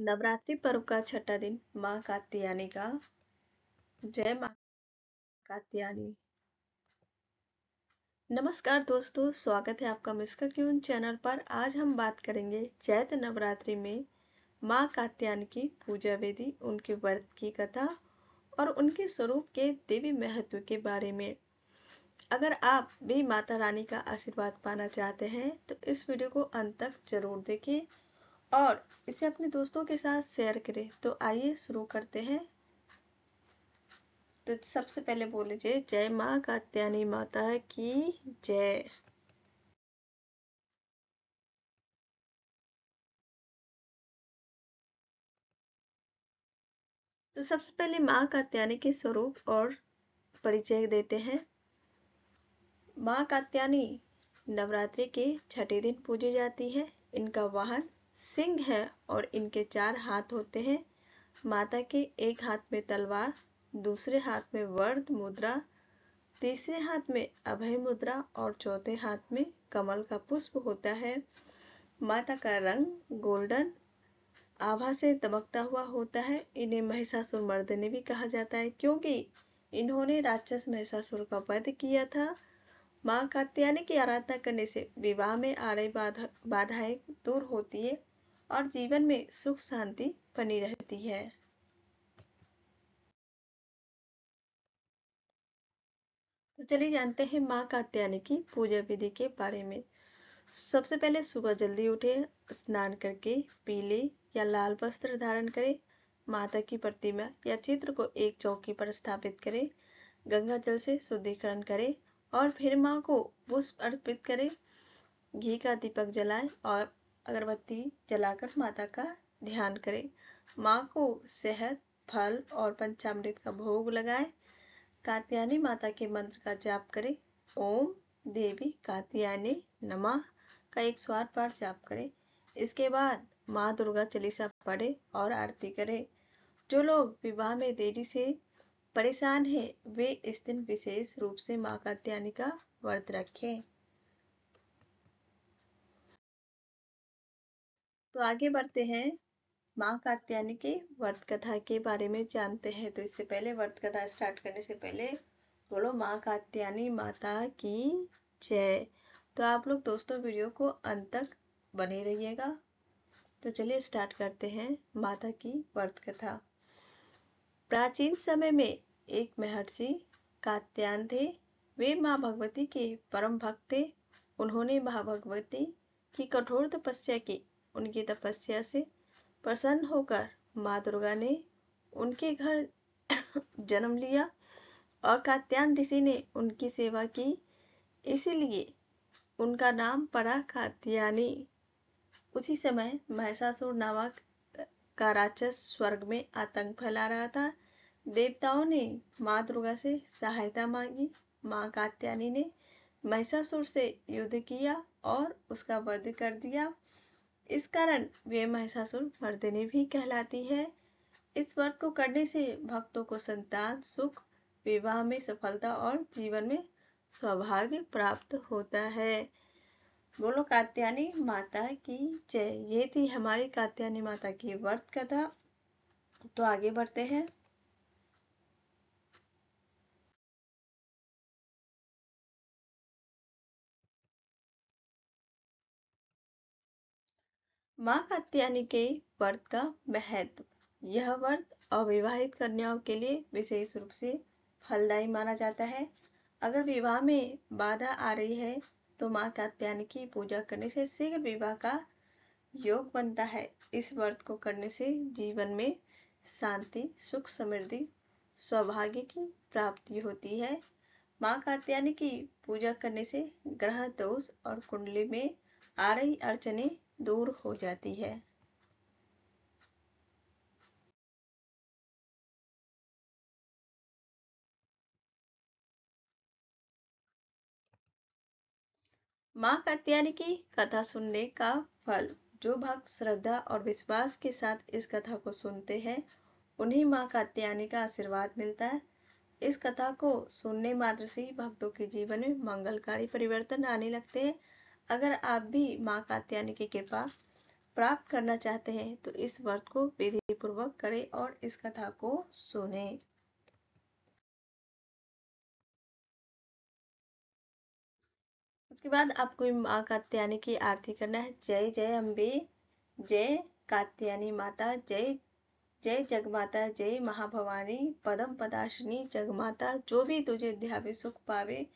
नवरात्रि पर्व का छठा दिन माँ कात्यायनी का। जय माँ कात्यायनी। नमस्कार दोस्तों, स्वागत है आपका मिस्का क्यून चैनल पर। आज हम बात करेंगे चैत्र नवरात्रि में माँ कात्यायनी की पूजा विधि, उनके व्रत की कथा और उनके स्वरूप के देवी महत्व के बारे में। अगर आप भी माता रानी का आशीर्वाद पाना चाहते हैं तो इस वीडियो को अंत तक जरूर देखें और इसे अपने दोस्तों के साथ शेयर करें। तो आइए शुरू करते हैं। तो सबसे पहले बोल लीजिए जय माँ कात्यायनी माता की जय। तो सबसे पहले माँ कात्यायनी के स्वरूप और परिचय देते हैं। माँ कात्यायनी नवरात्रि के छठे दिन पूजी जाती है। इनका वाहन सिंह है और इनके 4 हाथ होते हैं। माता के एक हाथ में तलवार, दूसरे हाथ में वरद मुद्रा, तीसरे हाथ में अभय मुद्रा और चौथे हाथ में कमल का पुष्प होता है। माता का रंग गोल्डन आभा से दमकता हुआ होता है। इन्हें महिषासुर मर्दिनी भी कहा जाता है क्योंकि इन्होंने राक्षस महिषासुर का वध किया था। माँ कात्यायनी की आराधना करने से विवाह में आ रही बाधाएं दूर होती है और जीवन में सुख शांति बनी रहती है। तो चलिए जानते हैं माँ कात्यायनी की पूजा विधि के बारे में। सबसे पहले सुबह जल्दी उठे, स्नान करके पीले या लाल वस्त्र धारण करें। माता की प्रतिमा या चित्र को एक चौकी पर स्थापित करें। गंगा जल से शुद्धिकरण करें और फिर माँ को पुष्प अर्पित करें। घी का दीपक जलाएं और अगरबत्ती जलाकर माता का ध्यान करें। माँ को शहद, फल और पंचामृत का भोग लगाएं। कात्यायनी माता के मंत्र का जाप करें। ओम देवी कात्यायनी नमः का 108 बार जाप करें। इसके बाद माँ दुर्गा चालीसा पढ़े और आरती करें। जो लोग विवाह में देरी से परेशान हैं वे इस दिन विशेष रूप से माँ कात्यायनी का व्रत रखें। तो आगे बढ़ते हैं, माँ कात्यायनी के व्रत कथा के बारे में जानते हैं। तो इससे पहले व्रत कथा स्टार्ट करने से पहले बोलो माँ कात्यायनी माता की जय। तो आप लोग दोस्तों वीडियो को अंत तक बने रहिएगा। तो चलिए स्टार्ट करते हैं माता की व्रत कथा। प्राचीन समय में एक महर्षि कात्यायन थे। वे माँ भगवती के परम भक्त थे। उन्होंने माँ भगवती की कठोर तपस्या की। उनकी तपस्या से प्रसन्न होकर माँ दुर्गा ने उनके घर जन्म लिया और कात्यायन ऋषि ने उनकी सेवा की। इसीलिए उनका नाम पड़ा कात्यायनी। उसी समय महिषासुर नामक का राक्षस स्वर्ग में आतंक फैला रहा था। देवताओं ने माँ दुर्गा से सहायता मांगी। माँ कात्यायनी ने महिषासुर से युद्ध किया और उसका वध कर दिया। इस कारण वे महिषासुर मर्दिनी भी कहलाती है। इस व्रत को करने से भक्तों को संतान सुख, विवाह में सफलता और जीवन में सौभाग्य प्राप्त होता है। बोलो कात्यायनी माता की जय। ये थी हमारी कात्यायनी माता की व्रत कथा। तो आगे बढ़ते हैं। माँ कात्यायनी के व्रत का महत्व। यह व्रत अविवाहित कन्याओं के लिए विशेष रूप से फलदायी माना जाता है। अगर विवाह में बाधा आ रही है तो माँ कात्यायनी की पूजा करने से शीघ्र विवाह का योग बनता है। इस व्रत को करने से जीवन में शांति, सुख, समृद्धि, सौभाग्य की प्राप्ति होती है। माँ कात्यायनी की पूजा करने से ग्रह दोष और कुंडली में आ रही अड़चने दूर हो जाती है। माँ कात्यायनी की कथा सुनने का फल। जो भक्त श्रद्धा और विश्वास के साथ इस कथा को सुनते हैं उन्हें माँ कात्यायनी का आशीर्वाद मिलता है। इस कथा को सुनने मात्र से ही भक्तों के जीवन में मंगलकारी परिवर्तन आने लगते हैं। अगर आप भी माँ कात्यायनी की कृपा प्राप्त करना चाहते हैं तो इस व्रत को विधि पूर्वक करें और इस कथा को सुने। उसके बाद आपको माँ कात्यायनी की आरती करना है। जय जय अम्बे, जय कात्यायनी माता, जय जय जगमाता, जय महाभवानी, पदम पदाशिनी जगमाता, जो भी तुझे ध्यावे सुख पावे।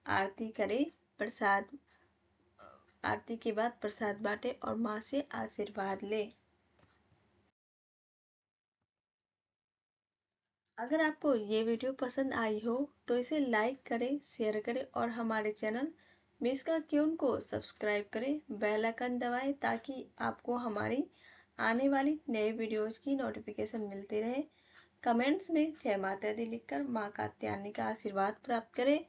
आरती करे, प्रसाद, आरती के बाद प्रसाद बांटे और माँ से आशीर्वाद ले। अगर आपको ये वीडियो पसंद आई हो तो इसे लाइक करें, शेयर करें और हमारे चैनल मिसका क्यून को सब्सक्राइब करें, बेल आइकन दबाएं ताकि आपको हमारी आने वाली नए वीडियोस की नोटिफिकेशन मिलती रहे। कमेंट्स में जय माता दी लिखकर माँ कात्यायनी का आशीर्वाद प्राप्त करें।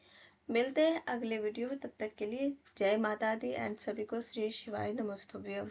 मिलते हैं अगले वीडियो में, तब तक के लिए जय माता दी एंड सभी को श्री शिवाय नमस्तुभ्यम।